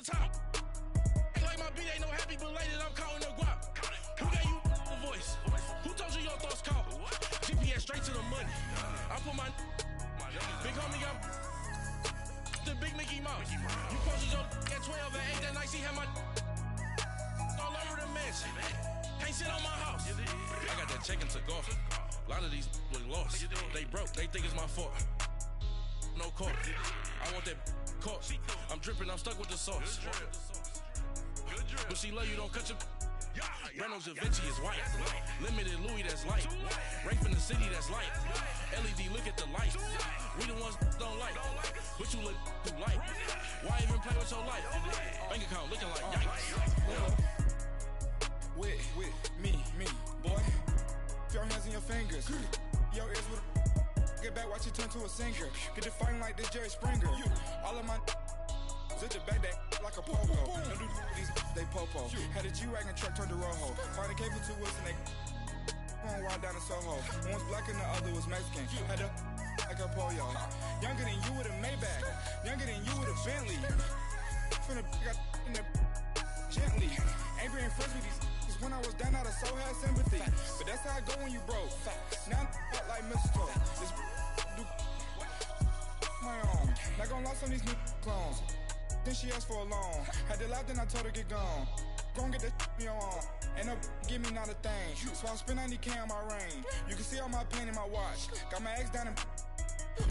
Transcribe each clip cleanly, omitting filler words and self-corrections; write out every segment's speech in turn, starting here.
the top. Like my beat ain't no happy belated, I'm counting the guap. Who gave you the voice? Who told you your thoughts count? GPS straight to the money. I put my big homie got the big Mickey Mouse. You posted your at 12 and 8 that night, she had my all over the mansion. Can't sit on my house. I got that check into golf. A lot of these look lost. They broke, they think it's my fault. No court. I want that court. I'm dripping, I'm stuck with the sauce. But she love you, don't cut your. Reynolds Da Vinci is white. Limited Louis, that's light. Rape in the city, that's light. LED, look at the lights. We the ones don't like. But you look too light. Why even play with your life? Bank account looking like yikes. With me, boy. Your hands in your fingers. Your ears with get back, watch you turn to a singer. Get it fighting like this Jerry Springer. All of my sit the back that like a pogo. Don't do these, they popo. Had a G-Wagon truck turned to Rojo. Find a cable 2 wheels and they going wild down in Soho. One was black and the other was Mexican. Had a like a polio. Younger than you with a Maybach. Younger than you with a Bentley. Finna got in the gently. Angry and friends with these. When I was down, I so had sympathy. But that's how I go when you broke. Now I'm like mistletoe. This do my own. Not gonna lost on these new clones. Then she asked for a loan. Had to laugh, then I told her get gone. Go and get that me on. Ain't no give me not a thing. So I spend 90K on my range. You can see all my pain in my watch. Got my ex down and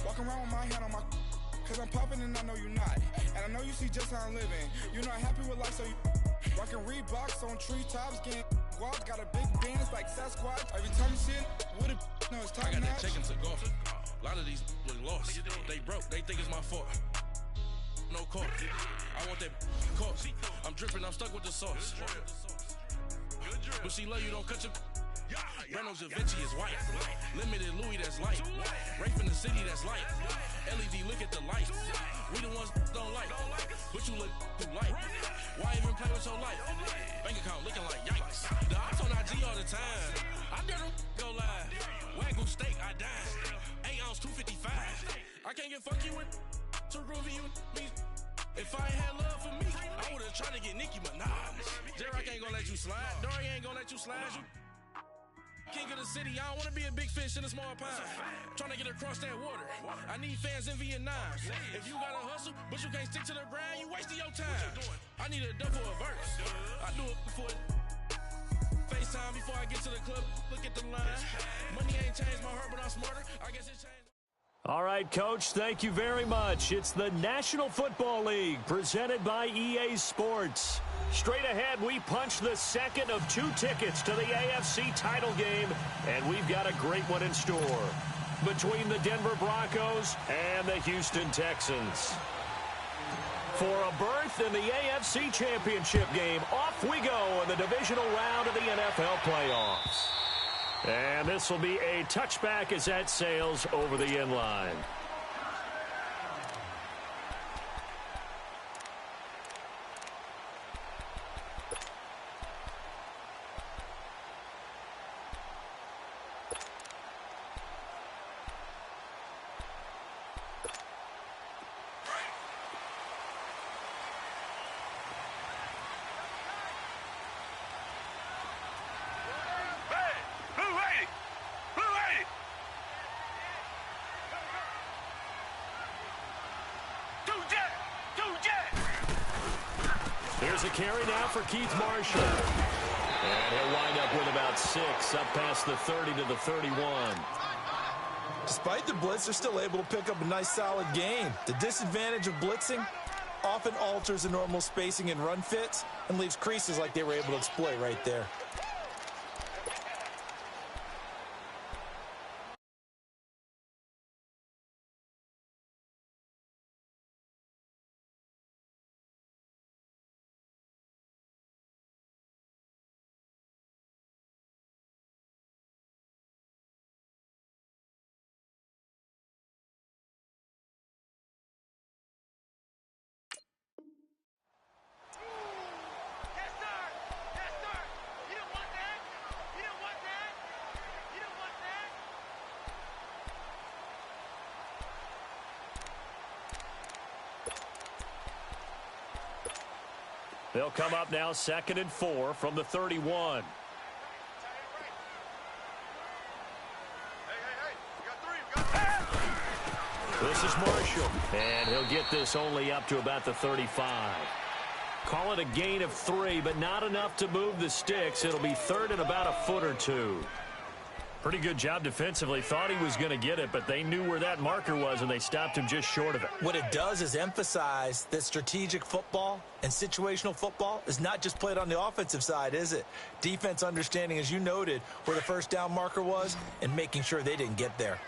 walking around with my hand on my. Cause I'm popping and I know you not. And I know you see just how I'm living. You're not happy with life, so you rockin' Reeboks on treetops, getting guap, got a big dance like Sasquatch. Every time you see it, with it, no, it's time. I got that check into golf. A lot of these look lost. They broke, they think it's my fault. No court. I want that court. I'm dripping, I'm stuck with the sauce. But she love you, don't cut your. Reynolds Da Vinci is white. Limited Louis, that's light. Rape in the city, that's light. LED, look at the lights. We the ones don't like. But you look too light. Why even play with your life? Bank account looking like yikes. The ops on IG all the time. I dare them go live. Wagyu steak, I dine. 8 ounce, 255. I can't get funky with too groovy you me. If I ain't had love for me, I would've tried to get Nicki Minaj. J-Rock ain't gonna let you slide. Dory ain't gonna let you slide. You king of the city, I don't wanna be a big fish in a small pond. Trying to get across that water. I need fans in Vietnam. If you gotta hustle, but you can't stick to the grind, you wasting your time. I need a double a verse. I do it before FaceTime before I get to the club. Look at the line. Money ain't changed my heart, but I'm smarter. I guess it changed. All right, Coach, thank you very much. It's the National Football League presented by EA Sports. Straight ahead, we punch the second of 2 tickets to the AFC title game, and we've got a great one in store between the Denver Broncos and the Houston Texans. For a berth in the AFC Championship game, off we go in the divisional round of the NFL playoffs. And this will be a touchback as that sails over the end line. Here's a carry now for Keith Marshall. And he'll wind up with about 6, up past the 30 to the 31. Despite the blitz, they're still able to pick up a nice, solid gain. The disadvantage of blitzing often alters the normal spacing and run fits and leaves creases like they were able to exploit right there. They'll come up now 2nd and 4 from the 31. This is Marshall, and he'll get this only up to about the 35. Call it a gain of 3, but not enough to move the sticks. It'll be 3rd and about a foot or 2. Pretty good job defensively. Thought he was going to get it, but they knew where that marker was, and they stopped him just short of it. What it does is emphasize that strategic football and situational football is not just played on the offensive side, is it? Defense understanding, as you noted, where the first down marker was and making sure they didn't get there.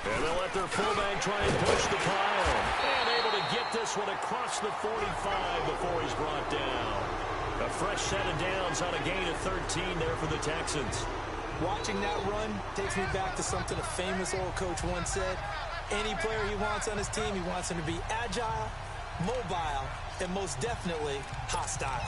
And they'll let their fullback try and push the pile. And able to get this one across the 45 before he's brought down. A fresh set of downs on a gain of 13 there for the Texans. Watching that run takes me back to something a famous old coach once said. Any player he wants on his team, he wants him to be agile, mobile, and most definitely hostile.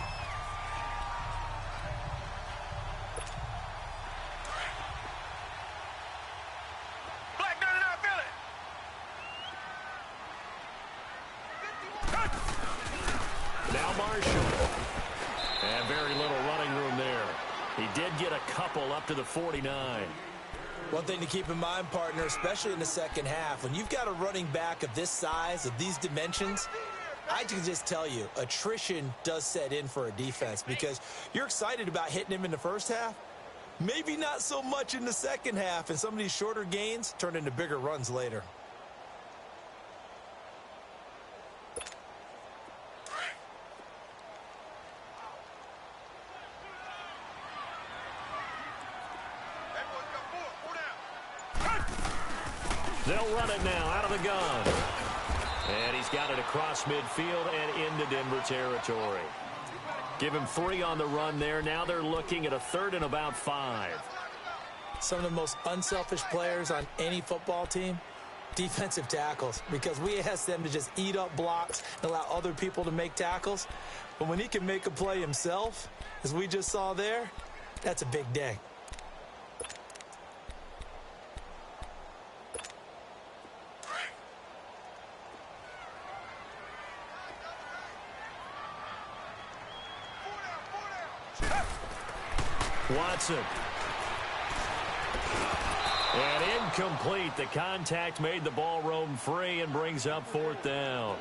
Now Marshall. And very little running room there. He did get a couple up to the 49. One thing to keep in mind, partner, especially in the second half, when you've got a running back of this size, of these dimensions, I can just tell you, attrition does set in for a defense because you're excited about hitting him in the first half. Maybe not so much in the second half, and some of these shorter gains turn into bigger runs later. They'll run it now out of the gun. And he's got it across midfield and into Denver territory. Give him 3 on the run there. Now they're looking at a 3rd and about 5. Some of the most unselfish players on any football team, defensive tackles, because we ask them to just eat up blocks and allow other people to make tackles. But when he can make a play himself, as we just saw there, that's a big day. Watson. And incomplete. The contact made the ball roam free and brings up 4th down.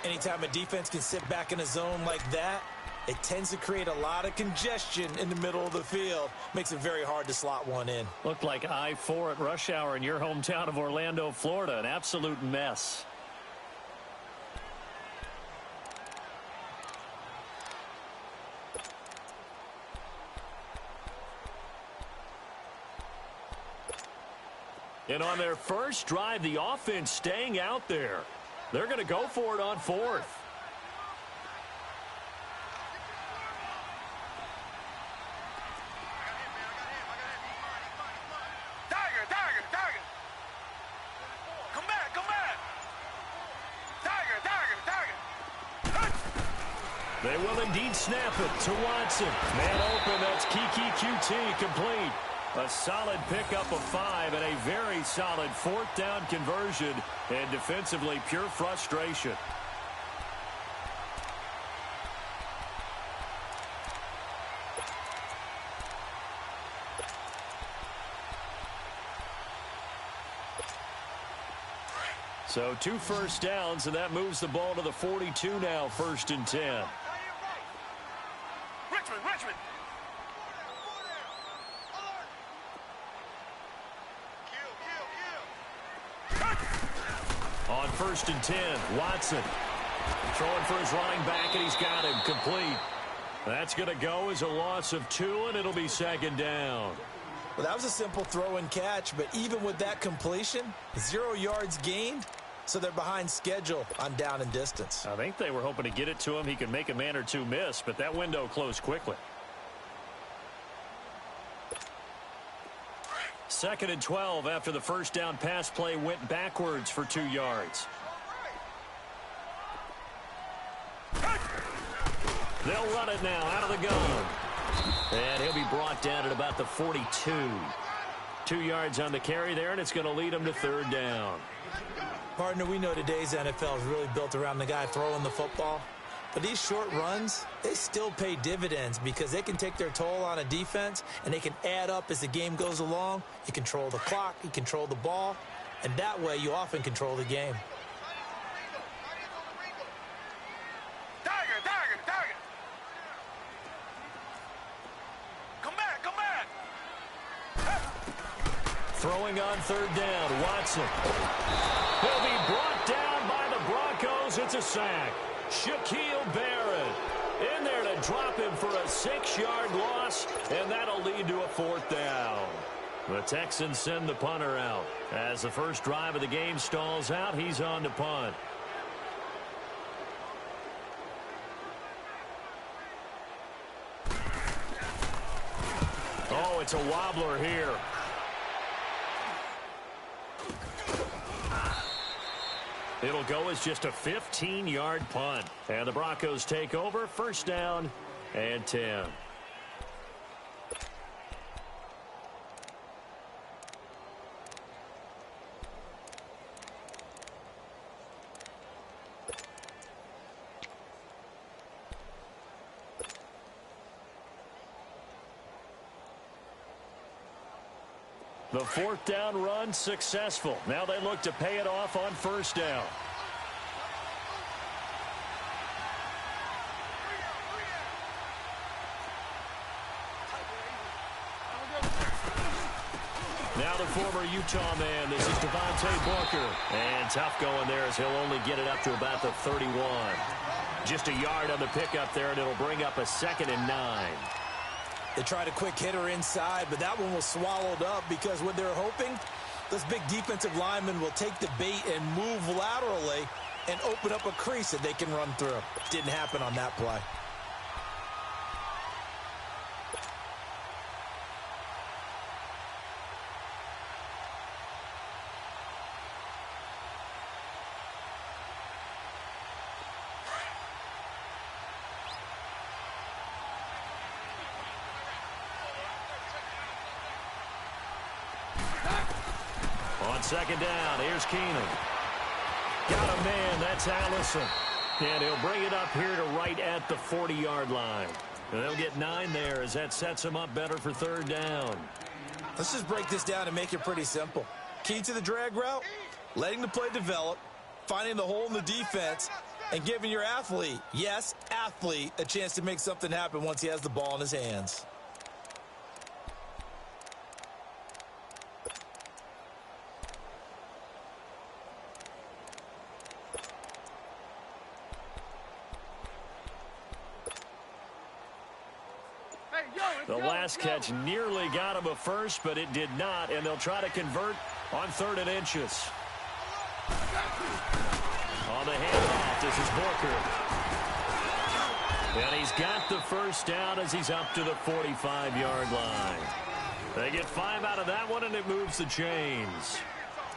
Anytime a defense can sit back in a zone like that, it tends to create a lot of congestion in the middle of the field. Makes it very hard to slot one in. Looked like I-4 at rush hour in your hometown of Orlando, Florida. An absolute mess. And on their first drive, the offense staying out there. They're going to go for it on 4th. Tiger. Come back. Tiger. They will indeed snap it to Watson. Man open, that's Kiki QT complete. A solid pickup of 5 and a very solid 4th down conversion. And defensively, pure frustration. So 2 first downs, and that moves the ball to the 42 now, 1st and 10. Richmond. On 1st and 10, Watson throwing for his running back, and he's got him complete. That's going to go as a loss of 2, and it'll be 2nd down. Well, that was a simple throw and catch, but even with that completion, 0 yards gained, so they're behind schedule on down and distance. I think they were hoping to get it to him. He could make a man or 2 miss, but that window closed quickly. 2nd and 12 after the first down pass play went backwards for 2 yards. They'll run it now out of the gun. And he'll be brought down at about the 42. 2 yards on the carry there, and it's going to lead them to third down. Partner, we know today's NFL is really built around the guy throwing the football. But these short runs, they still pay dividends because they can take their toll on a defense, and they can add up as the game goes along. You control the clock, you control the ball, and that way you often control the game. Target! Come back! Throwing on third down, Watson. He'll be brought down by the Broncos. It's a sack. Shaquille Barrett in there to drop him for a 6-yard loss, and that'll lead to a fourth down. The Texans send the punter out. As the first drive of the game stalls out, he's on to punt. Oh, it's a wobbler here. It'll go as just a 15-yard punt. And the Broncos take over, first down and 10. The fourth down run successful. Now they look to pay it off on first down. Now the former Utah man, this is Devontae Booker. And tough going there as he'll only get it up to about the 31. Just a yard on the pickup there, and it'll bring up a 2nd and 9. They tried a quick hitter inside, but that one was swallowed up because what they're hoping, this big defensive lineman will take the bait and move laterally and open up a crease that they can run through. Didn't happen on that play. On second down, here's Keenum. Got a man, that's Allison. And he'll bring it up here to right at the 40-yard line. And they'll get 9 there as that sets him up better for third down. Let's just break this down and make it pretty simple. Key to the drag route, letting the play develop, finding the hole in the defense, and giving your athlete, yes, athlete, a chance to make something happen once he has the ball in his hands. The last catch nearly got him a first, but it did not, and they'll try to convert on 3rd and inches. On the handoff, this is Booker. And he's got the first down as he's up to the 45-yard line. They get 5 out of that one, and it moves the chains.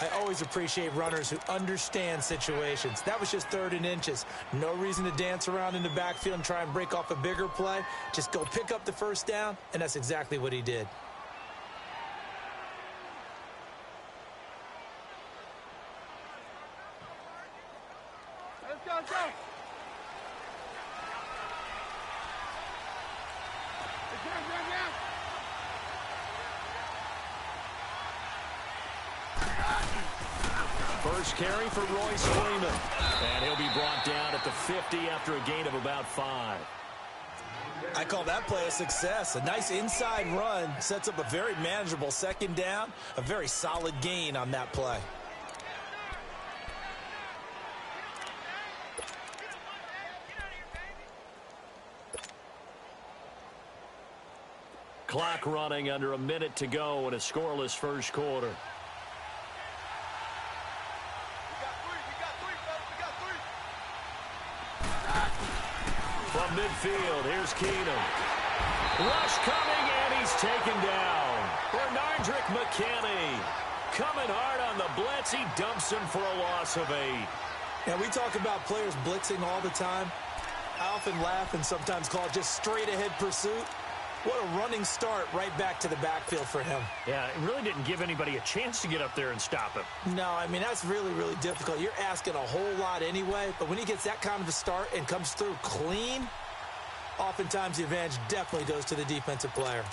I always appreciate runners who understand situations. That was just 3rd and inches. No reason to dance around in the backfield and try and break off a bigger play. Just go pick up the first down, and that's exactly what he did. Let's go. First carry for Royce Freeman. And he'll be brought down at the 50 after a gain of about 5. I call that play a success. A nice inside run sets up a very manageable second down. A very solid gain on that play. Clock running under a minute to go in a scoreless first quarter. From midfield, here's Keenum. Rush coming, and he's taken down. Bernardrick McKinney coming hard on the blitz. He dumps him for a loss of 8. Now, we talk about players blitzing all the time. I often laugh and sometimes call it just straight-ahead pursuit. What a running start right back to the backfield for him. Yeah, it really didn't give anybody a chance to get up there and stop him. No, I mean, that's really, really difficult. You're asking a whole lot anyway, but when he gets that kind of a start and comes through clean, oftentimes the advantage definitely goes to the defensive player.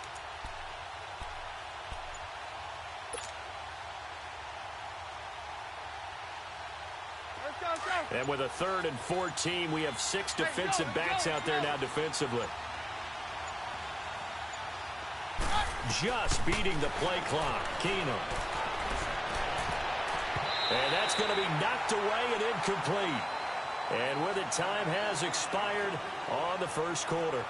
And with a 3rd and 14, we have 6 defensive backs out there now defensively. Just beating the play clock. Keenum. And that's going to be knocked away and incomplete. And with it, time has expired on the first quarter.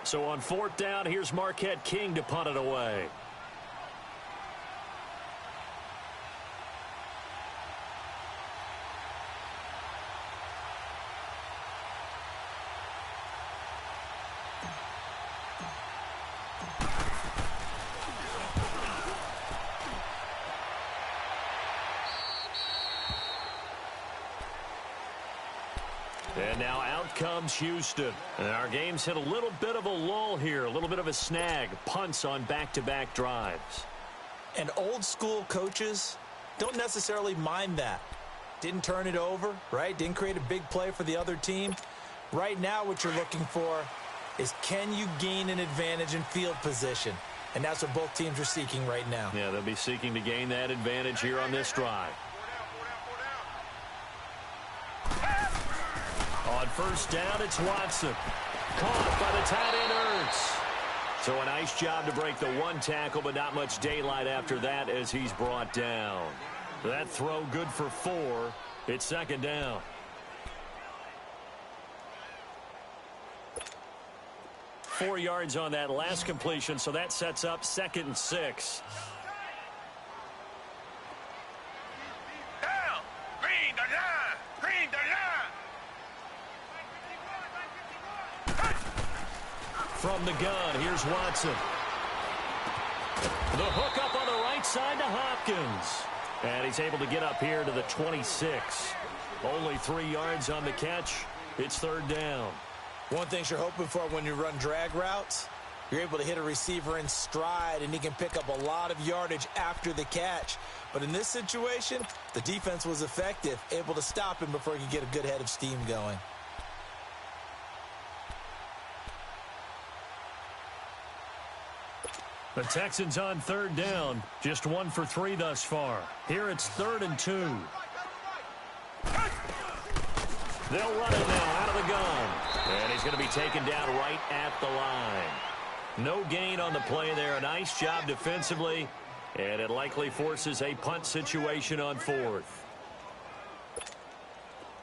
So on 4th down, here's Marquette King to punt it away. And now out comes Houston. And our game's hit a little bit of a lull here, a little bit of a snag. Punts on back-to-back drives. And old school coaches don't necessarily mind that. Didn't turn it over, right? Didn't create a big play for the other team. Right now what you're looking for is, can you gain an advantage in field position? And that's what both teams are seeking right now. Yeah, they'll be seeking to gain that advantage here on this drive. On 1st down, it's Watson. Caught by the tight end, Ertz. So a nice job to break the 1 tackle, but not much daylight after that as he's brought down. That throw good for 4. It's 2nd down. Four yards on that last completion, so that sets up 2nd and 6. Down! Green the line! Green the line! From the gun, here's Watson. The hook up on the right side to Hopkins. And he's able to get up here to the 26. Only 3 yards on the catch. It's 3rd down. One thing you're hoping for when you run drag routes, you're able to hit a receiver in stride, and he can pick up a lot of yardage after the catch. But in this situation, the defense was effective, able to stop him before he could get a good head of steam going. The Texans on 3rd down. Just 1 for 3 thus far. Here it's 3rd and 2. They'll run it now out of the gun. And he's going to be taken down right at the line. No gain on the play there. A nice job defensively. And it likely forces a punt situation on 4th.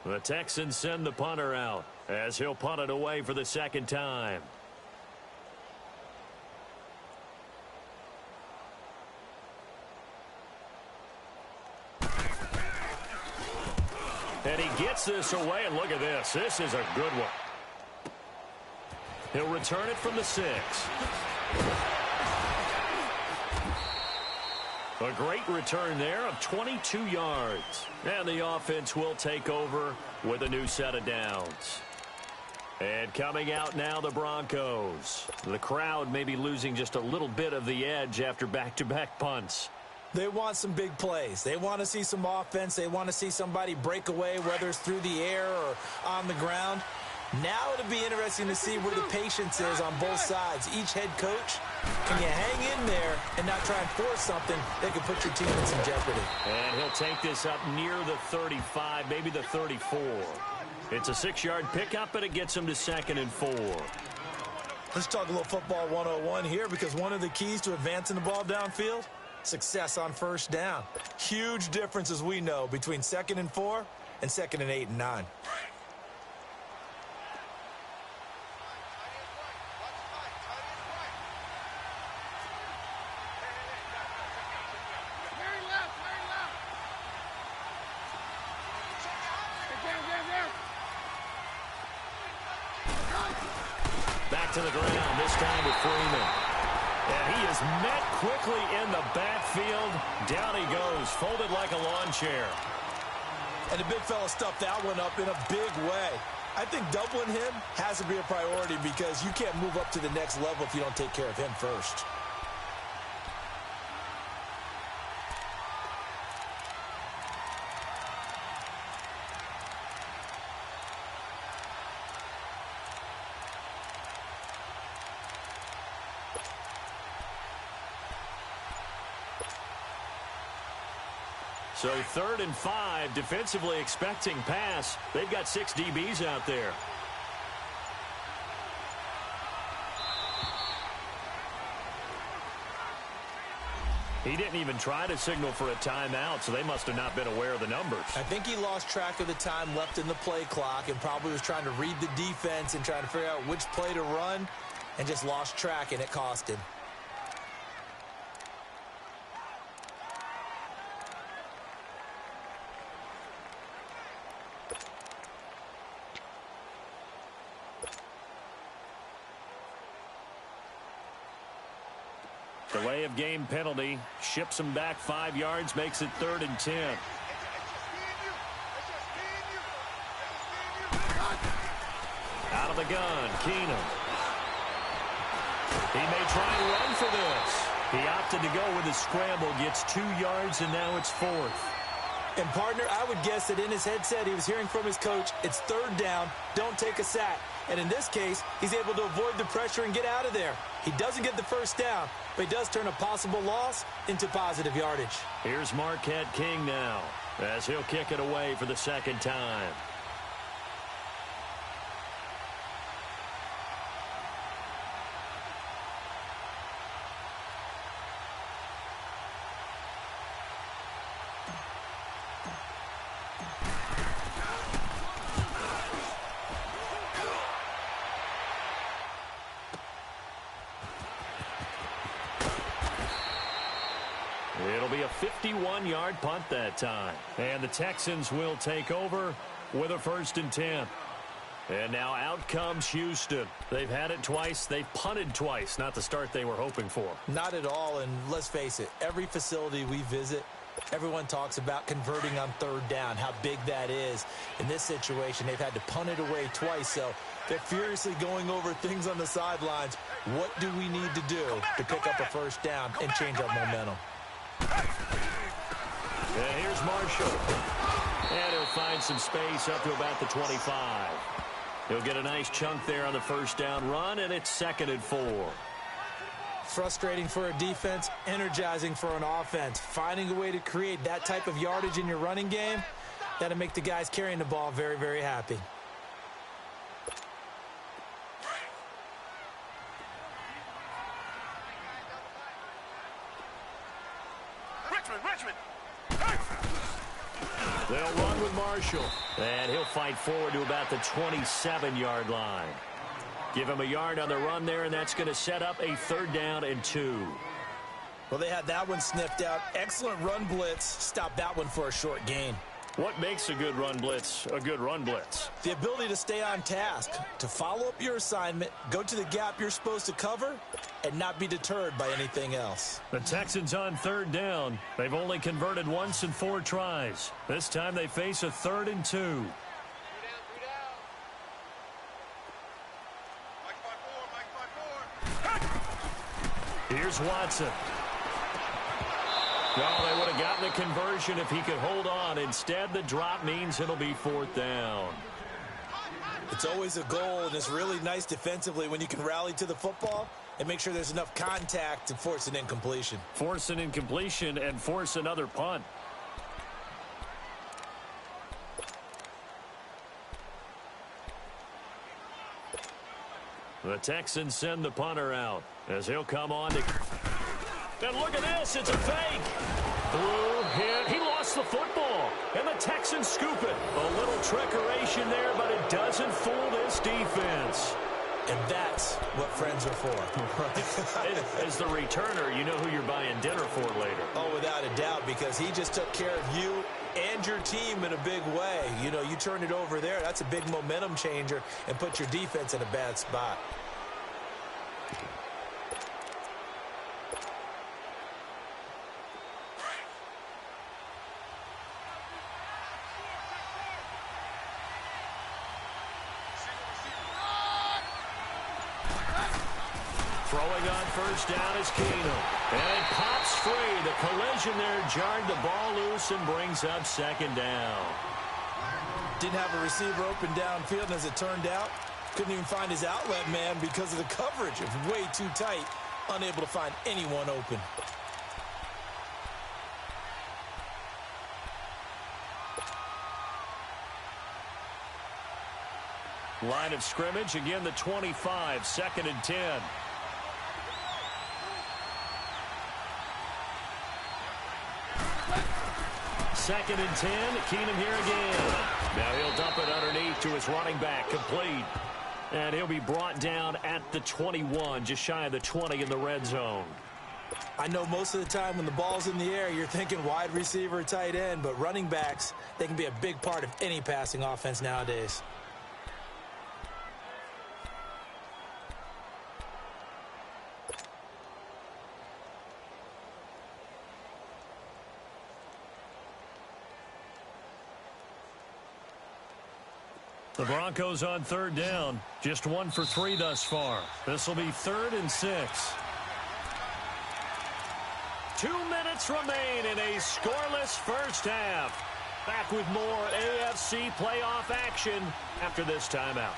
The Texans send the punter out as he'll punt it away for the 2nd time. And he gets this away, and look at this. This is a good one. He'll return it from the 6. A great return there of 22 yards. And the offense will take over with a new set of downs. And coming out now, the Broncos. The crowd may be losing just a little bit of the edge after back-to-back punts. They want some big plays. They want to see some offense. They want to see somebody break away, whether it's through the air or on the ground. Now it'll be interesting to see where the patience is on both sides. Each head coach, can you hang in there and not try and force something that could put your team in some jeopardy? And he'll take this up near the 35, maybe the 34. It's a 6-yard pickup, and it gets him to 2nd and 4. Let's talk a little football 101 here, because one of the keys to advancing the ball downfield, success on 1st down. Huge difference, as we know, between 2nd and 4 and 2nd and 8 and 9. Back to the ground, this time with Freeman. And he is met quickly in the backfield. Down he goes, folded like a lawn chair. And the big fella stuffed that one up in a big way. I think doubling him has to be a priority because you can't move up to the next level if you don't take care of him first. So 3rd and 5, defensively expecting pass. They've got 6 DBs out there. He didn't even try to signal for a timeout, so they must have not been aware of the numbers. I think he lost track of the time left in the play clock and probably was trying to read the defense and trying to figure out which play to run and just lost track, and it cost him. Delay of game penalty ships him back 5 yards, makes it 3rd and 10. Out of the gun, Keenum. He may try and run for this. He opted to go with a scramble, gets 2 yards, and now it's 4th. And, partner, I would guess that in his headset he was hearing from his coach, it's 3rd down, don't take a sack. And in this case, he's able to avoid the pressure and get out of there. He doesn't get the first down, but he does turn a possible loss into positive yardage. Here's Marquette King now, as he'll kick it away for the 2nd time. It'll be a 51-yard punt that time. And the Texans will take over with a 1st and 10. And now out comes Houston. They've had it twice. They've punted twice. Not the start they were hoping for. Not at all, and let's face it, every facility we visit, everyone talks about converting on 3rd down, how big that is. In this situation, they've had to punt it away twice, so they're furiously going over things on the sidelines. What do we need to do to pick up a 1st down and change our momentum? And here's Marshall. And he'll find some space up to about the 25. He'll get a nice chunk there on the 1st down run, and it's 2nd and 4. Frustrating for a defense, energizing for an offense. Finding a way to create that type of yardage in your running game, that'll make the guys carrying the ball very, very happy. Richmond. They'll run with Marshall. And he'll fight forward to about the 27-yard line. Give him a yard on the run there, and that's going to set up a 3rd down and 2. Well, they had that one sniffed out. Excellent run blitz. Stop that one for a short gain. What makes a good run blitz a good run blitz? The ability to stay on task, to follow up your assignment, go to the gap you're supposed to cover, and not be deterred by anything else. The Texans on 3rd down. They've only converted once in 4 tries. This time they face a 3rd and 2. Here's Watson. Oh, they would have gotten the conversion if he could hold on. Instead, the drop means it'll be 4th down. It's always a goal, and it's really nice defensively when you can rally to the football and make sure there's enough contact to force an incompletion. Force an incompletion and force another punt. The Texans send the punter out as he'll come on to... And look at this, it's a fake. Through, hit, he lost the football. And the Texans scoop it. A little trickeration there, but it doesn't fool this defense. And that's what friends are for. Right. As the returner, you know who you're buying dinner for later. Oh, without a doubt, because he just took care of you and your team in a big way. You know, you turn it over there, that's a big momentum changer and put your defense in a bad spot. Throwing on first down is Keenum. And it pops free. The collision there jarred the ball loose and brings up second down. Didn't have a receiver open downfield, and as it turned out, couldn't even find his outlet man because of the coverage. It was way too tight, unable to find anyone open. Line of scrimmage, again the 25, 2nd and 10. Second and 10, Keenum here again. Now he'll dump it underneath to his running back, complete. And he'll be brought down at the 21, just shy of the 20 in the red zone. I know most of the time when the ball's in the air, you're thinking wide receiver, tight end, but running backs, they can be a big part of any passing offense nowadays. The Broncos on third down. Just 1 for 3 thus far. This will be 3rd and 6. 2 minutes remain in a scoreless first half. Back with more AFC playoff action after this timeout.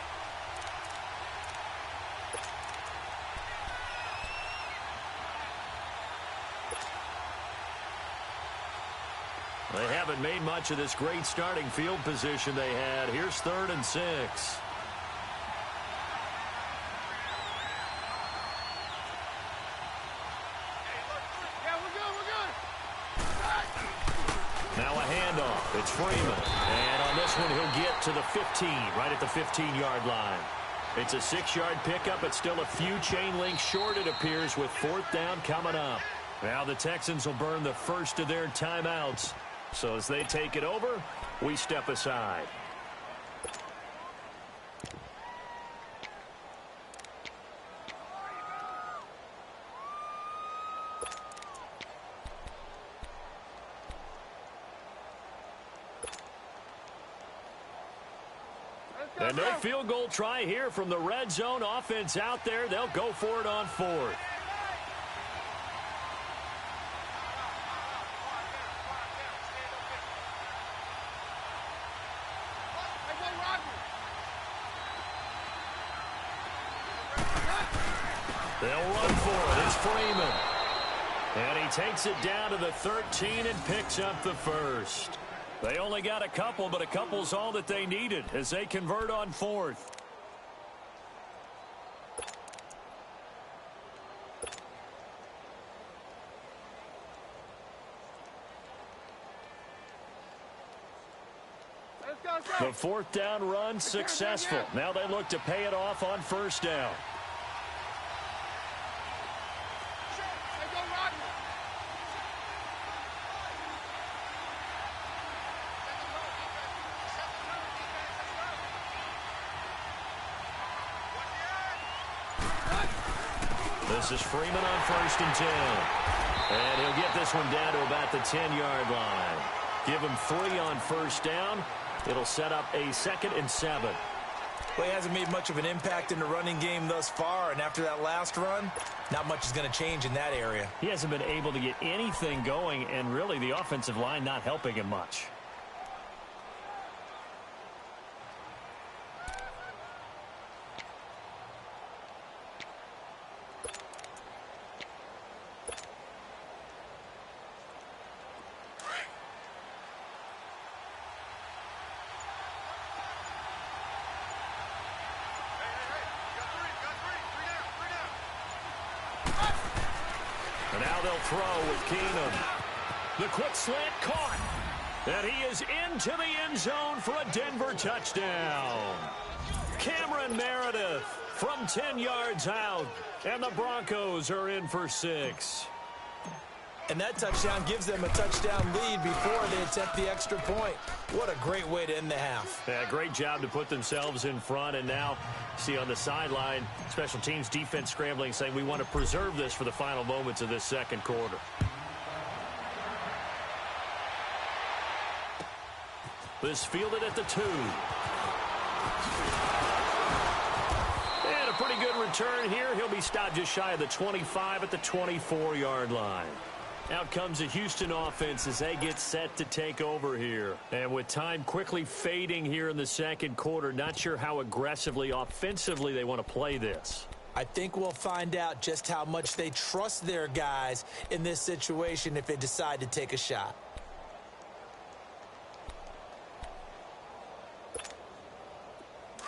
They haven't made much of this great starting field position they had. Here's 3rd and 6. Now a handoff. It's Freeman. And on this one, he'll get to the 15, right at the 15-yard line. It's a 6-yard pickup. It's still a few chain links short, it appears, with 4th down coming up. Now the Texans will burn the first of their timeouts. So as they take it over, we step aside. And no field goal try here from the red zone. Offense out there. They'll go for it on 4th. They'll run for it. It's Freeman. And he takes it down to the 13 and picks up the first. They only got a couple, but a couple's all that they needed as they convert on 4th. The 4th down run successful. Now they look to pay it off on 1st down. This is Freeman on 1st and 10. And he'll get this one down to about the 10-yard line. Give him 3 on 1st down. It'll set up a 2nd and 7. Well, he hasn't made much of an impact in the running game thus far, and after that last run, not much is going to change in that area. He hasn't been able to get anything going, and really the offensive line not helping him much. And now they'll throw with Keenum. The quick slant caught. And he is into the end zone for a Denver touchdown. Cameron Meredith from 10 yards out. And the Broncos are in for 6. And that touchdown gives them a touchdown lead before they attempt the extra point. What a great way to end the half. Yeah, great job to put themselves in front. And now, see on the sideline, special teams defense scrambling, saying we want to preserve this for the final moments of this second quarter. This fielded at the 2. And a pretty good return here. He'll be stopped just shy of the 25 at the 24-yard line. Out comes the Houston offense as they get set to take over here. And with time quickly fading here in the second quarter, not sure how aggressively, offensively they want to play this. I think we'll find out just how much they trust their guys in this situation if they decide to take a shot.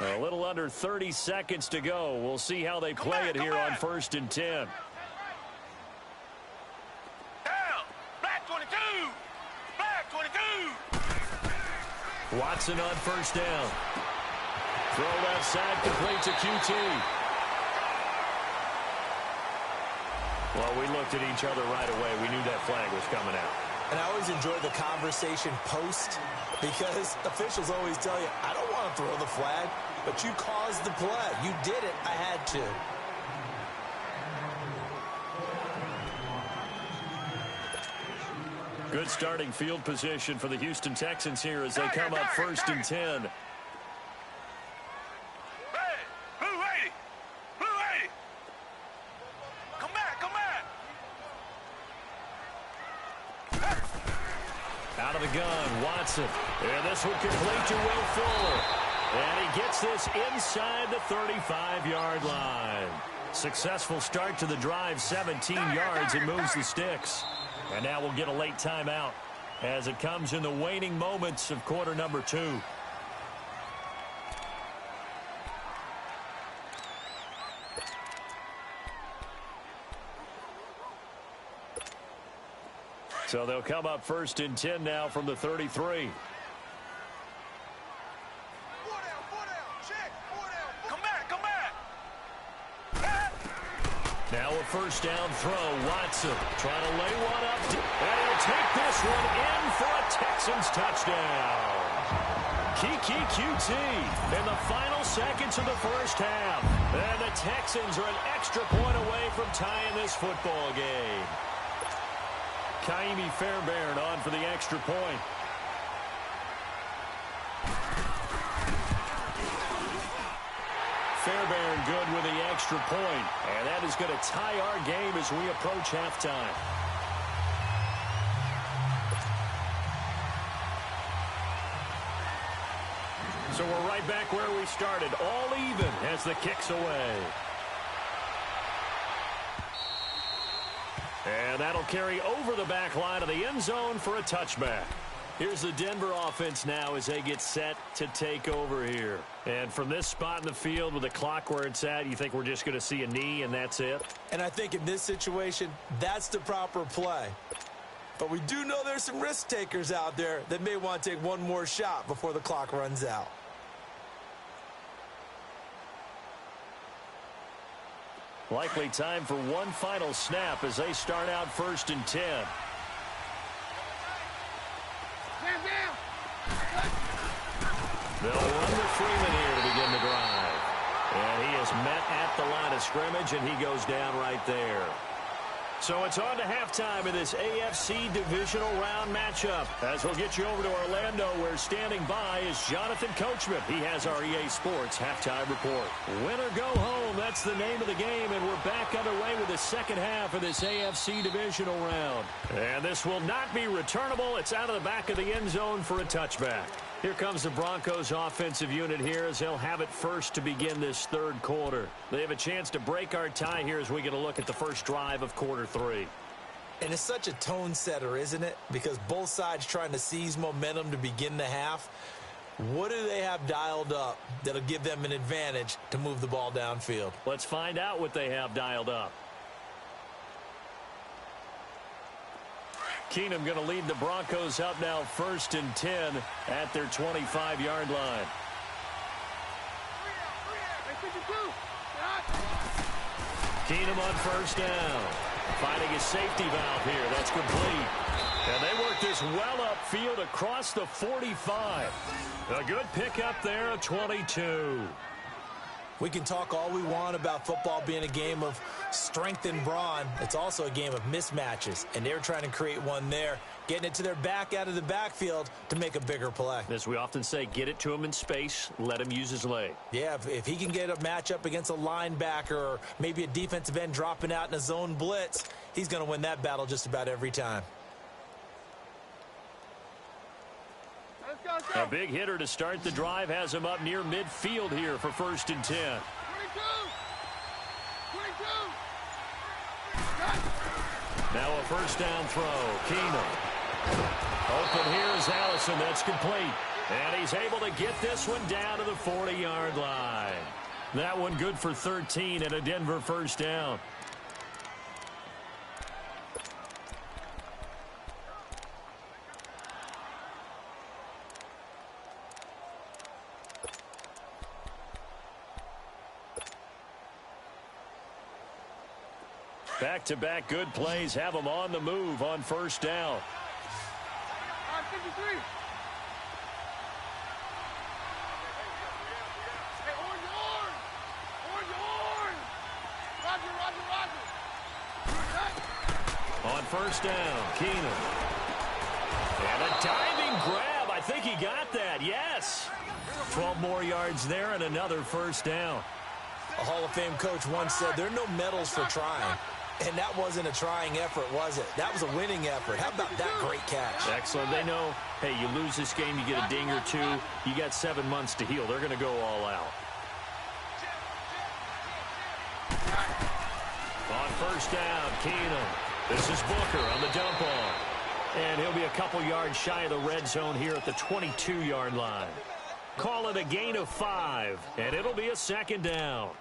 A little under 30 seconds to go. We'll see how they play it here on 1st and 10. Down. Black 22. Black 22. Watson on 1st down. Throw left side, complete to QT. Well, we looked at each other right away. We knew that flag was coming out. And I always enjoy the conversation post because officials always tell you, I don't want to throw the flag, but you caused the play. You did it. I had to. Good starting field position for the Houston Texans here as they come up 1st and 10. Out of the gun, Watson. And this will complete to Will Fuller. And he gets this inside the 35-yard line. Successful start to the drive, 17 yards, and moves the sticks. And now we'll get a late timeout as it comes in the waning moments of quarter number 2. So they'll come up 1st and 10 now from the 33. Now a 1st down throw. Watson trying to lay one up. And he'll take this one in for a Texans touchdown. Kiki QT in the final seconds of the 1st half. And the Texans are an extra point away from tying this football game. Kaimi Fairbairn on for the extra point. Fairbairn good with the extra point. And that is going to tie our game as we approach halftime. So we're right back where we started. All even as the kick's away. And that'll carry over the back line of the end zone for a touchback. Here's the Denver offense now as they get set to take over here. And from this spot in the field with the clock where it's at, you think we're just going to see a knee and that's it? And I think in this situation, that's the proper play. But we do know there's some risk takers out there that may want to take one more shot before the clock runs out. Likely time for one final snap as they start out 1st and 10. They'll run with Freeman here to begin the drive. And he is met at the line of scrimmage, and he goes down right there. So it's on to halftime in this AFC divisional round matchup. As we'll get you over to Orlando, where standing by is Jonathan Coachman. He has our EA Sports halftime report. Win or go home, that's the name of the game, and we're back underway with the second half of this AFC divisional round. And this will not be returnable. It's out of the back of the end zone for a touchback. Here comes the Broncos offensive unit here as they'll have it first to begin this third quarter. They have a chance to break our tie here as we get a look at the first drive of quarter 3. And it's such a tone setter, isn't it? Because both sides trying to seize momentum to begin the half. What do they have dialed up that'll give them an advantage to move the ball downfield? Let's find out what they have dialed up. Keenum going to lead the Broncos up now 1st and 10 at their 25-yard line. Keenum on 1st down. Finding his safety valve here. That's complete. And they work this well upfield across the 45. A good pickup there of 22. We can talk all we want about football being a game of strength and brawn. It's also a game of mismatches, and they're trying to create one there. getting it to their back out of the backfield to make a bigger play. As we often say, get it to him in space, let him use his leg. Yeah, if he can get a matchup against a linebacker or maybe a defensive end dropping out in a zone blitz, he's going to win that battle just about every time. A big hitter to start the drive has him up near midfield here for 1st and 10. 22! Now a first down throw. Keenum. Open here is Allison. That's complete. And he's able to get this one down to the 40-yard line. That one good for 13 and a Denver first down. Back-to-back good plays have them on the move on first down. 53. Hey, Roger. On first down, Keenum. And a diving grab. I think he got that, yes. 12 more yards there and another first down. A Hall of Fame coach once said there are no medals for trying. And that wasn't a trying effort, was it? That was a winning effort. How about that great catch? Excellent. They know, hey, you lose this game, you get a ding or two. You got 7 months to heal. They're going to go all out. On first down, Keenum. This is Booker on the dump off. And he'll be a couple yards shy of the red zone here at the 22-yard line. Call it a gain of 5, and it'll be a second down.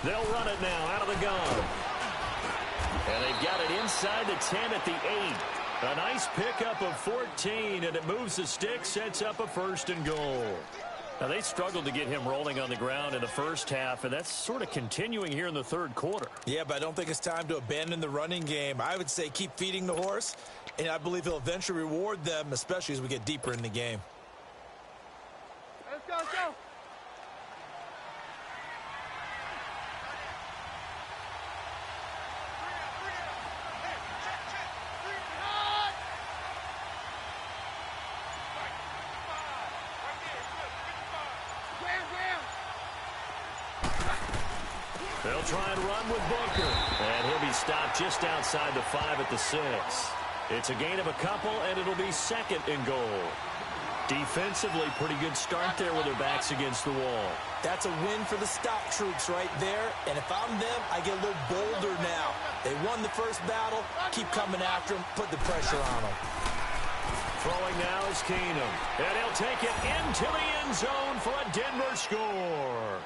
They'll run it now out of the gun. And they've got it inside the 10 at the 8. A nice pickup of 14, and it moves the stick, sets up a 1st and goal. Now, they struggled to get him rolling on the ground in the first half, and that's sort of continuing here in the third quarter. Yeah, but I don't think it's time to abandon the running game. I would say keep feeding the horse, and I believe he'll eventually reward them, especially as we get deeper in the game. Let's go, let's go. They'll try and run with Booker. And he'll be stopped just outside the 5 at the 6. It's a gain of a couple, and it'll be 2nd and goal. Defensively, pretty good start there with their backs against the wall. That's a win for the stop troops right there. And if I'm them, I get a little bolder now. They won the first battle. Keep coming after them. Put the pressure on them. Throwing now is Keenum. And he'll take it into the end zone for a Denver score.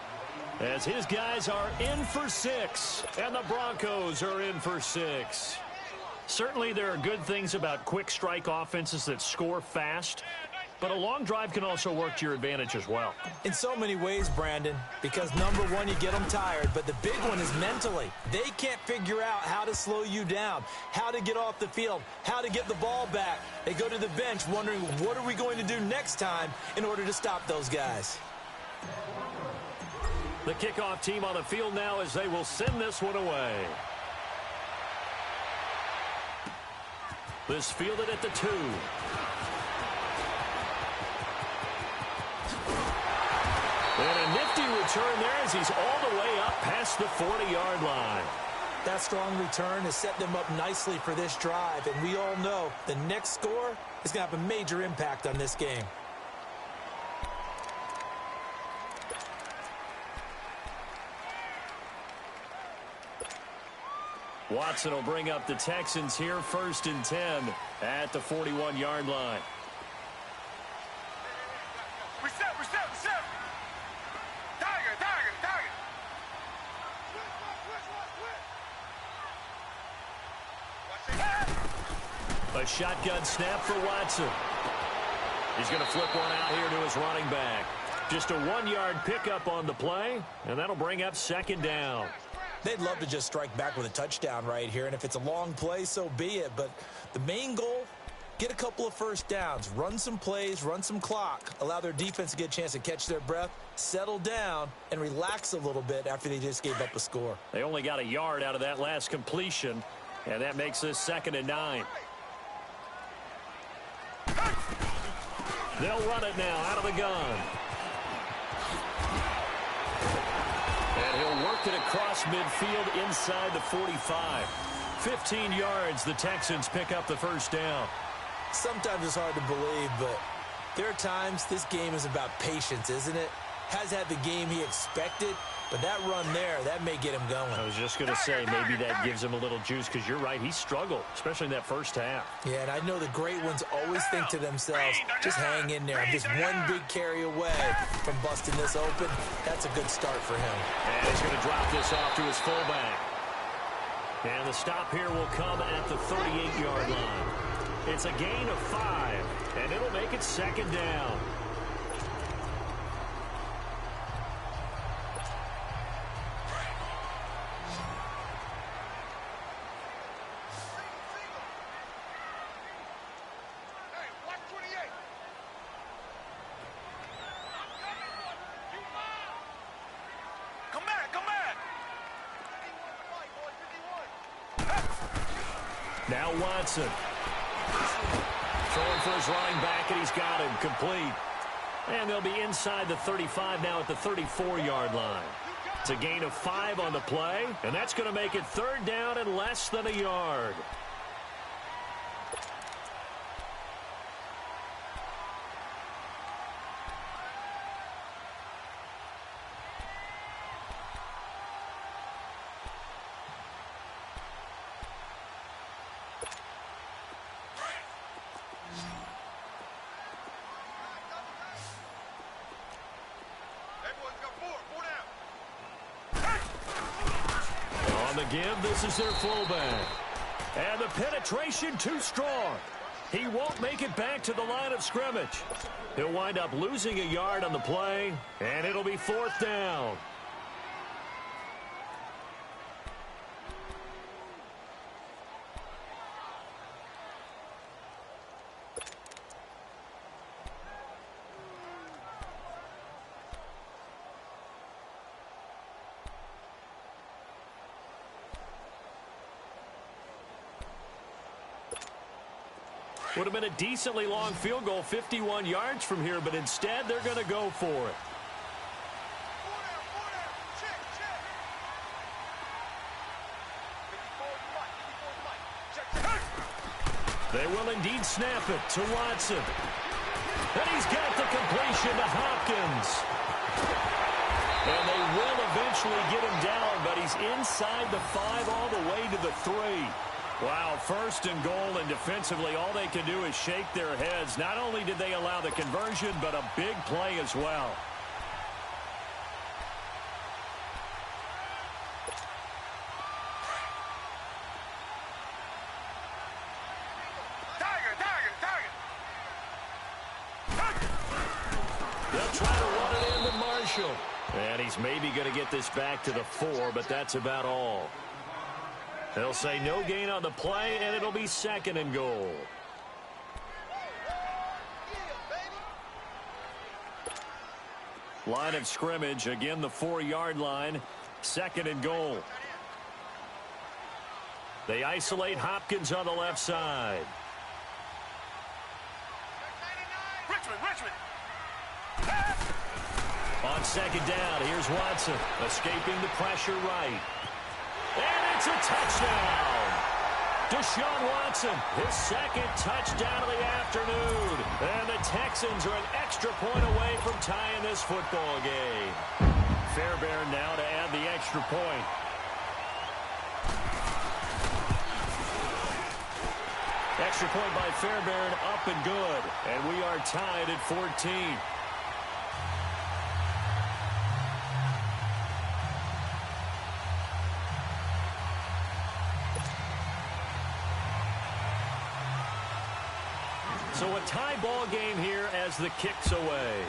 As his guys are in for 6, and the Broncos are in for 6. Certainly there are good things about quick strike offenses that score fast, but a long drive can also work to your advantage as well. In so many ways, Brandon, because number one, you get them tired, but the big one is mentally. They can't figure out how to slow you down, how to get off the field, how to get the ball back. They go to the bench wondering, what are we going to do next time in order to stop those guys? The kickoff team on the field now as they will send this one away. This fielded at the 2. And a nifty return there as he's all the way up past the 40-yard line. That strong return has set them up nicely for this drive, and we all know the next score is going to have a major impact on this game. Watson will bring up the Texans here, 1st and 10 at the 41-yard line. Reset. Tiger. A shotgun snap for Watson. He's going to flip one out here to his running back. Just a 1-yard pickup on the play, and that'll bring up second down. They'd love to just strike back with a touchdown right here, and if it's a long play, so be it. But the main goal, get a couple of first downs, run some plays, run some clock, allow their defense to get a chance to catch their breath, settle down, and relax a little bit after they just gave up a score. They only got a yard out of that last completion, and that makes this 2nd and 9. They'll run it now out of the gun. And he'll work it across midfield inside the 45. 15 yards, the Texans pick up the first down. Sometimes it's hard to believe, but there are times this game is about patience, isn't it? Has had the game he expected, but that run there, that may get him going. I was just going to say, maybe that gives him a little juice, because you're right, he struggled, especially in that first half. Yeah, and I know the great ones always think to themselves, just hang in there. I'm just one big carry away from busting this open. That's a good start for him. And he's going to drop this off to his fullback. And the stop here will come at the 38-yard line. It's a gain of 5, and it'll make it second down. Now Watson. Throwing for his running back, and he's got him complete. And they'll be inside the 35 now at the 34-yard line. It's a gain of 5 on the play, and that's going to make it 3rd down and less than a yard. Give, this is their fullback. And the penetration too strong. He won't make it back to the line of scrimmage. He'll wind up losing a yard on the play, and it'll be 4th down. Would have been a decently long field goal, 51 yards from here, but instead they're going to go for it. They will indeed snap it to Watson. And he's got the completion to Hopkins. And they will eventually get him down, but he's inside the 5 all the way to the 3. Wow, 1st and goal, and defensively all they can do is shake their heads. Not only did they allow the conversion, but a big play as well. They'll try to run it into Marshall. And he's maybe going to get this back to the 4, but that's about all. They'll say no gain on the play, and it'll be 2nd and goal. Line of scrimmage, again the 4-yard line, 2nd and goal. They isolate Hopkins on the left side. Richmond. On 2nd down, here's Watson, escaping the pressure right. And it's a touchdown. Deshaun Watson, his 2nd touchdown of the afternoon. And the Texans are an extra point away from tying this football game. Fairbairn now to add the extra point. Extra point by Fairbairn, up and good. And we are tied at 14. So a tie ball game here as the kick's away.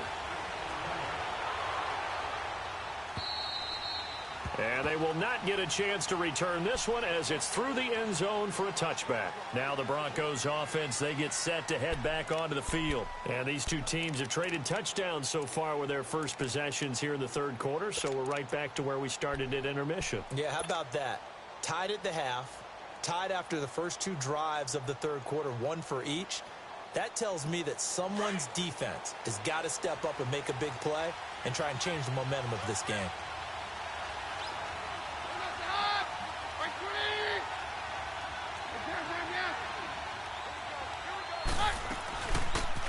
And they will not get a chance to return this one as it's through the end zone for a touchback. Now the Broncos offense, they get set to head back onto the field. And these two teams have traded touchdowns so far with their first possessions here in the third quarter, so we're right back to where we started at intermission. Yeah, how about that? Tied at the half, tied after the first two drives of the third quarter, one for each. That tells me that someone's defense has got to step up and make a big play and try and change the momentum of this game.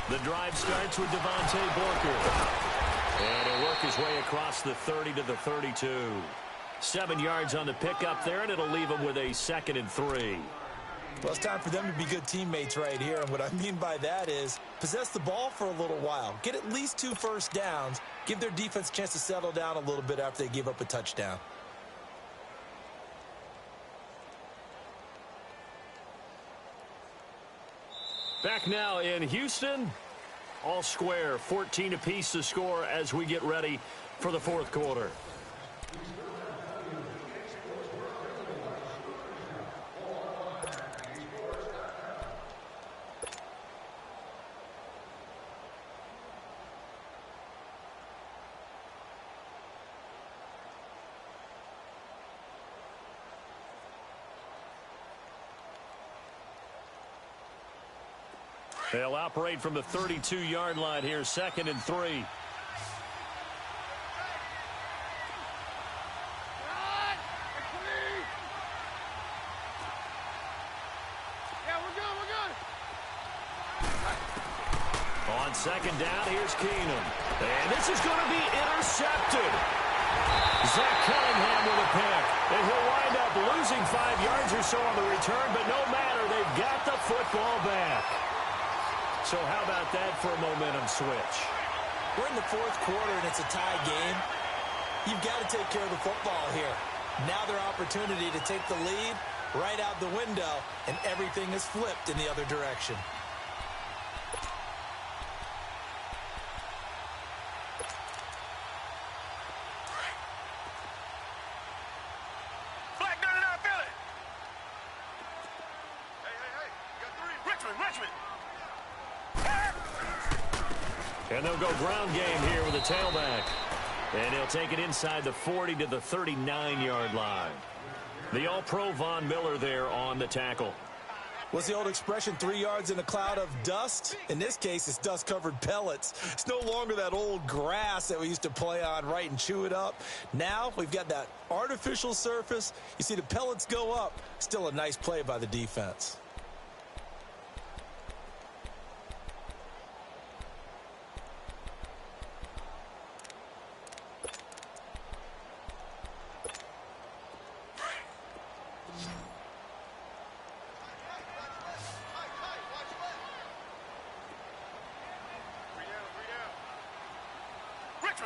The drive starts with Devontae Booker. And he'll work his way across the 30 to the 32. 7 yards on the pickup there, and it'll leave him with a 2nd and 3. Well, it's time for them to be good teammates right here. And what I mean by that is possess the ball for a little while. Get at least 2 first downs. Give their defense a chance to settle down a little bit after they give up a touchdown. Back now in Houston. All square, 14 apiece to score as we get ready for the fourth quarter. They'll operate from the 32-yard line here, 2nd and 3. On 2nd down, here's Keenum. And this is going to be intercepted. Zach Cunningham with a pick. And he'll wind up losing 5 yards or so on the return, but no matter, they've got the football back. So how about that for a momentum switch? We're in the fourth quarter, and it's a tie game. You've got to take care of the football here. Now their opportunity to take the lead right out the window, and everything is flipped in the other direction. Black gun and I feel it. Hey. You got 3. Richmond. And they'll go ground game here with a tailback. And he'll take it inside the 40 to the 39-yard line. The All-Pro Von Miller there on the tackle. What's the old expression, 3 yards in a cloud of dust? In this case, it's dust-covered pellets. It's no longer that old grass that we used to play on, right, and chew it up. Now we've got that artificial surface. You see the pellets go up. Still a nice play by the defense.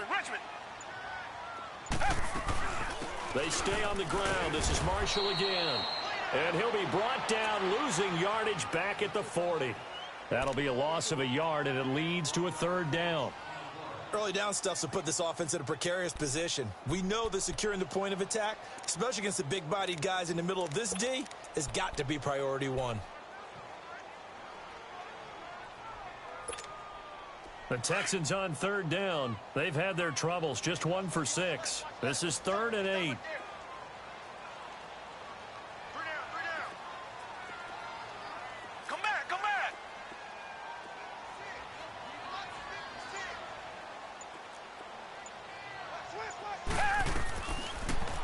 Richmond. They stay on the ground. This is Marshall again. And he'll be brought down, losing yardage back at the 40. That'll be a loss of a yard, and it leads to a 3rd down. Early down stuffs will put this offense in a precarious position. We know that securing the point of attack, especially against the big-bodied guys in the middle of this D, has got to be priority 1. The Texans on 3rd down. They've had their troubles, just 1 for 6. This is 3rd and 8. 3 down. Come back.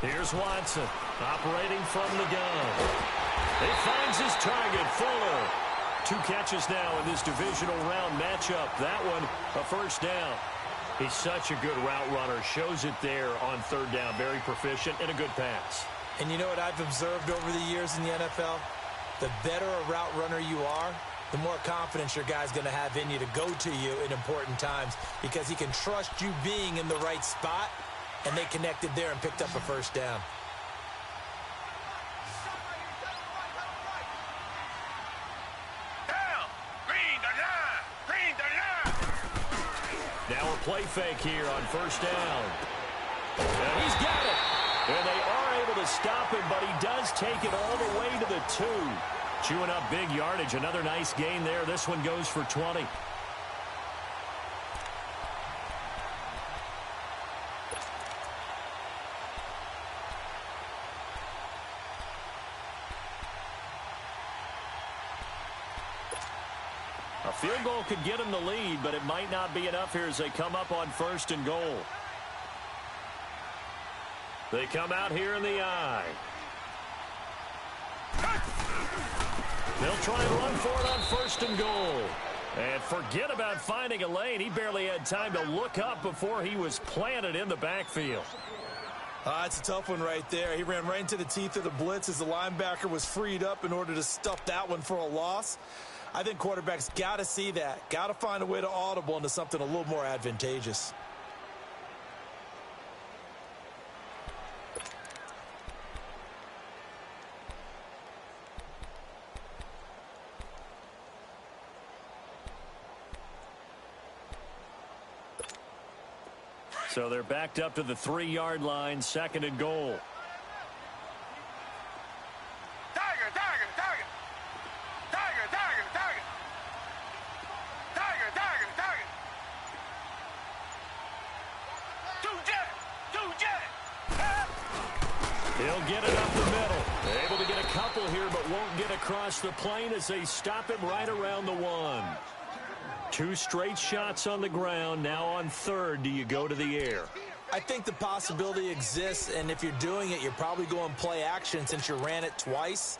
Here's Watson, operating from the gun. He finds his target, Fuller. 2 catches now in this divisional round matchup. That one, a 1st down. He's such a good route runner. Shows it there on 3rd down. Very proficient and a good pass. And you know what I've observed over the years in the NFL? The better a route runner you are, the more confidence your guy's going to have in you to go to you in important times because he can trust you being in the right spot, and they connected there and picked up a 1st down. Down. Green, they're down. play fake here on first down. And he's got it. And they are able to stop him, but he does take it all the way to the 2. Chewing up big yardage. Another nice gain there. This one goes for 20. A field goal could get him the lead, but it might not be enough here as they come up on first and goal. They come out here in the I. They'll try and run for it on first and goal. And forget about finding a lane. He barely had time to look up before he was planted in the backfield. It's a tough one right there. He ran right into the teeth of the blitz as the linebacker was freed up in order to stuff that one for a loss. I think quarterbacks got to see that. Got to find a way to audible into something a little more advantageous. So they're backed up to the 3-yard line, second and goal. Tiger, Tiger, Tiger. Tiger, Tiger, Tiger. Tiger, Tiger, Tiger. Two jet. He'll get it up the middle. Able to get a couple here, but won't get across the plane as they stop him right around the 1. 2 straight shots on the ground. Now on third, do you go to the air? I think the possibility exists, and if you're doing it, you're probably going play action since you ran it twice.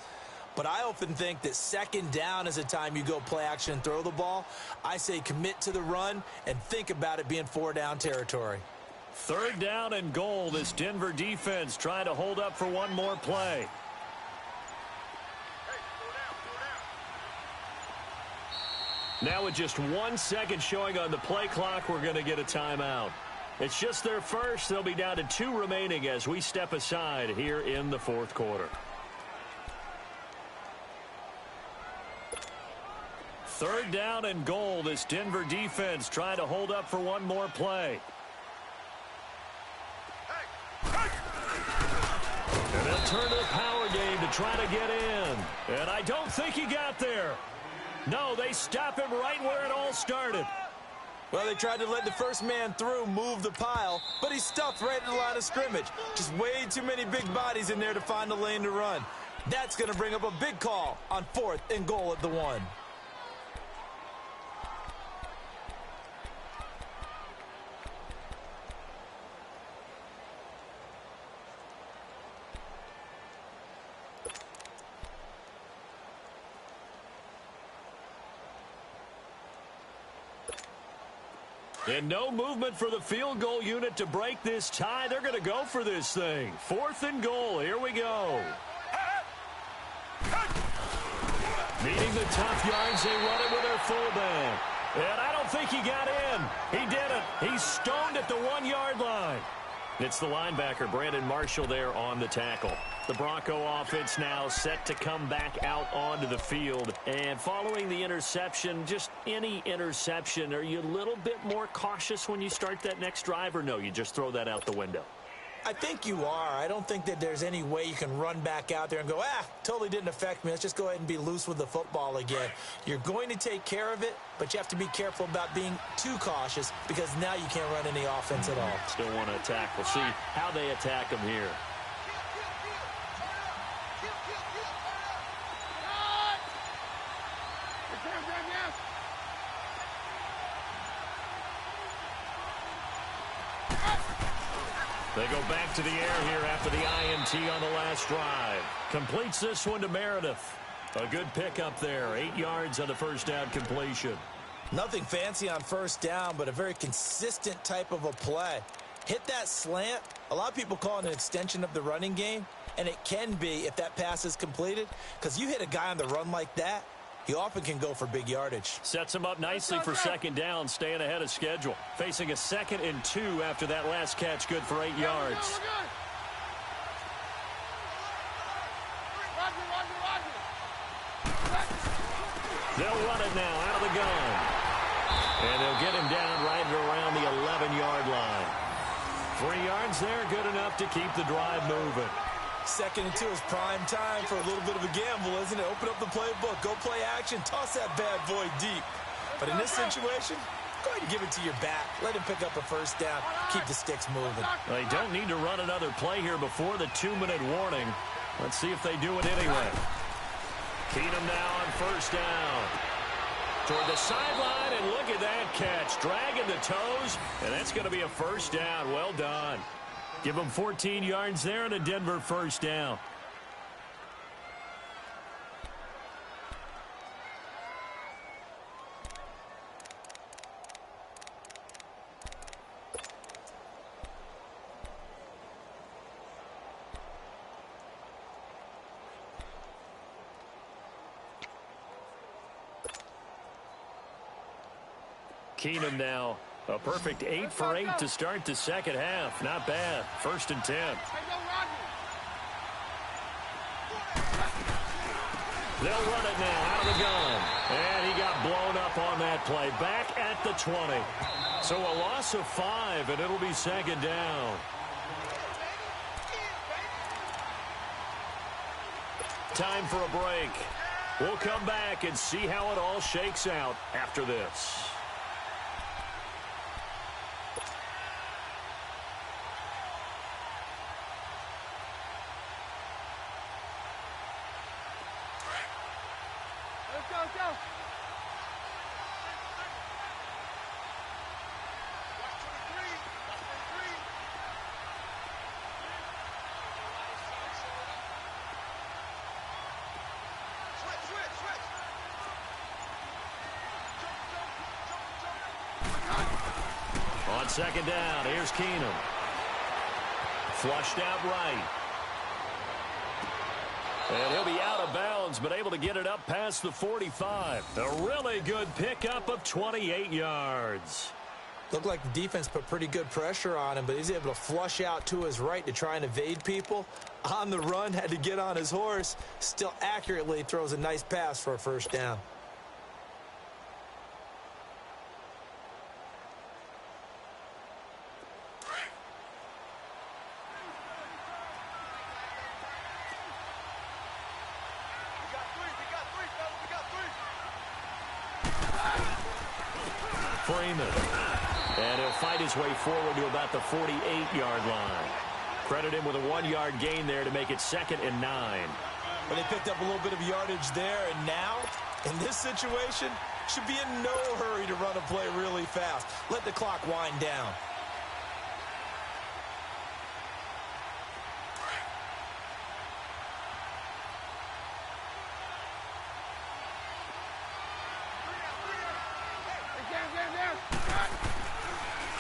But I often think that second down is a time you go play action and throw the ball. I say commit to the run and think about it being 4-down territory. Third down and goal. This Denver defense trying to hold up for one more play. Now with just 1 second showing on the play clock, we're going to get a timeout. It's just their first. They'll be down to 2 remaining as we step aside here in the fourth quarter. Third down and goal. This Denver defense trying to hold up for one more play. And they'll turn to the power game to try to get in. And I don't think he got there. No, they stop him right where it all started. Well, they tried to let the first man through move the pile, but he's stuffed right at the line of scrimmage. Just way too many big bodies in there to find a lane to run. That's going to bring up a big call on 4th and goal at the 1. And no movement for the field goal unit to break this tie. They're going to go for this thing. 4th and goal. Here we go. Meeting the tough yards, they run it with their fullback. And I don't think he got in. He didn't. He's stoned at the 1-yard line. It's the linebacker, Brandon Marshall, there on the tackle. The Bronco offense now set to come back out onto the field. And following the interception, just any interception, are you a little bit more cautious when you start that next drive, or no, you just throw that out the window? I think you are. I don't think that there's any way you can run back out there and go, totally didn't affect me. Let's just go ahead and be loose with the football again. You're going to take care of it, but you have to be careful about being too cautious because now you can't run any offense at all. Still want to attack. We'll see how they attack them here. They go back to the air here after the INT on the last drive. Completes this one to Meredith. A good pickup there. 8 yards on the first down completion. Nothing fancy on first down, but a very consistent type of a play. Hit that slant. A lot of people call it an extension of the running game, and it can be if that pass is completed, because you hit a guy on the run like that, he often can go for big yardage. Sets him up nicely for second down, staying ahead of schedule. Facing a 2nd and 2 after that last catch, good for 8 yards. They'll run it now out of the gun. And they'll get him down right around the 3 yards there, good enough to keep the drive moving. 2nd and 2 is prime time for a little bit of a gamble, isn't it? Open up the playbook, go play action, toss that bad boy deep. But in this situation, go ahead and give it to your back. Let him pick up a first down. Keep the sticks moving. They don't need to run another play here before the 2-minute warning. Let's see if they do it anyway. Keenum now on first down. Toward the sideline, and look at that catch. Dragging the toes, and that's going to be a first down. Well done. Give them 14 yards there and a Denver first down. Keenum now. A perfect 8 for 8 to start the second half. Not bad. 1st and 10. They'll run it now out of the gun. And he got blown up on that play. Back at the 20. So a loss of 5, and it'll be 2nd down. Time for a break. We'll come back and see how it all shakes out after this. On 2nd down, here's Keenum. Flushed out right. And he'll be out of bounds, but able to get it up past the 45. A really good pickup of 28 yards. Looked like the defense put pretty good pressure on him, but he's able to flush out to his right to try and evade people. On the run, had to get on his horse. Still accurately throws a nice pass for a first down. Freeman. And he'll fight his way forward to about the 48-yard line. Credit him with a 1-yard gain there to make it 2nd and 9. But they picked up a little bit of yardage there, and now, in this situation, should be in no hurry to run a play really fast. Let the clock wind down.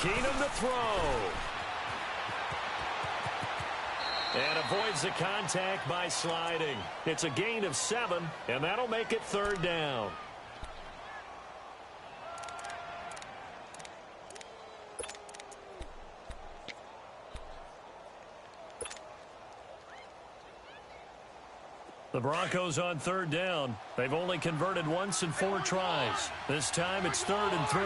Keenum to throw. And avoids the contact by sliding. It's a gain of 7, and that'll make it 3rd down. The Broncos on 3rd down. They've only converted once in 4 tries. This time it's 3rd and 3.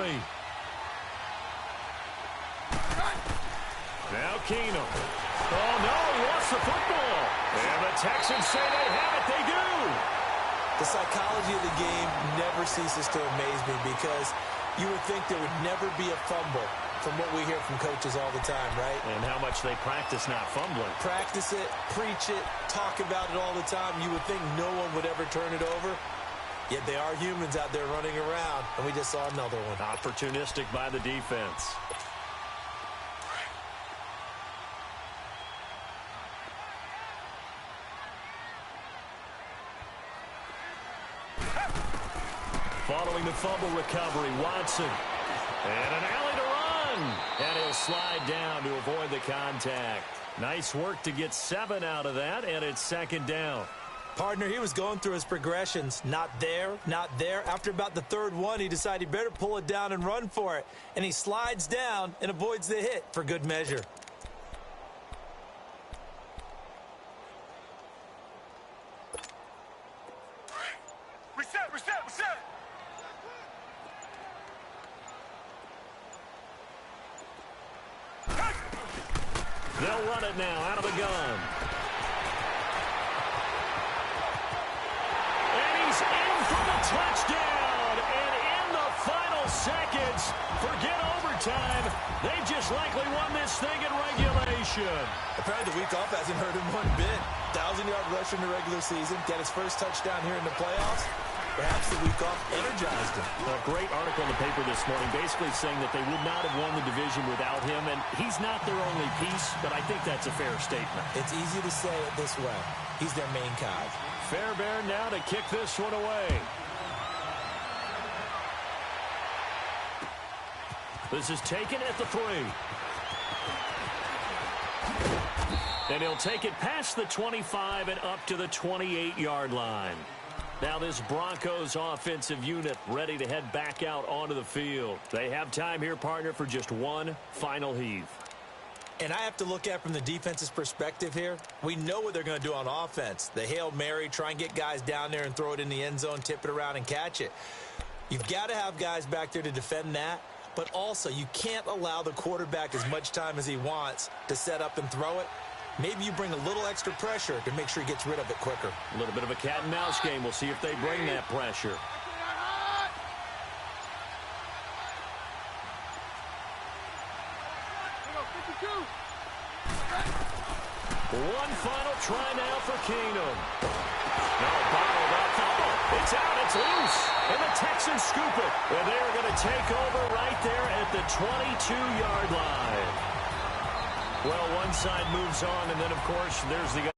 Now Keenum. Oh, no, he lost the football. And the Texans say they have it. They do. The psychology of the game never ceases to amaze me because you would think there would never be a fumble from what we hear from coaches all the time, right? And how much they practice not fumbling. Practice it, preach it, talk about it all the time. You would think no one would ever turn it over. Yet they are humans out there running around, and we just saw another one. Opportunistic by the defense. Following the fumble recovery, Watson. And an alley to run. And he'll slide down to avoid the contact. Nice work to get 7 out of that, and it's 2nd down. Partner, he was going through his progressions. Not there, not there. After about the 3rd one, he decided he better pull it down and run for it. And he slides down and avoids the hit for good measure. Reset. They'll run it now out of the gun. And he's in for the touchdown. And in the final seconds, forget overtime, they've just likely won this thing in regulation. Apparently the week off hasn't hurt him one bit. 1,000-yard rusher in the regular season, get his first touchdown here in the playoffs. Perhaps the week off energized him. A great article in the paper this morning basically saying that they would not have won the division without him, and he's not their only piece, but I think that's a fair statement. It's easy to say it this way. He's their main cog. Fairbairn now to kick this one away. This is taken at the 3. And he'll take it past the 25 and up to the 28-yard line. Now this Broncos offensive unit ready to head back out onto the field. They have time here, partner, for just one final heave. And I have to look at from the defense's perspective here. We know what they're going to do on offense. The Hail Mary, try and get guys down there and throw it in the end zone, tip it around and catch it. You've got to have guys back there to defend that. But also, you can't allow the quarterback as much time as he wants to set up and throw it. Maybe you bring a little extra pressure to make sure he gets rid of it quicker. A little bit of a cat and mouse game. We'll see if they bring that pressure. One final try now for Keenum. Now bottled up. It's out. It's loose. And the Texans scoop it. And they are going to take over right there at the 22-yard line. Well, one side moves on, and then, of course, there's the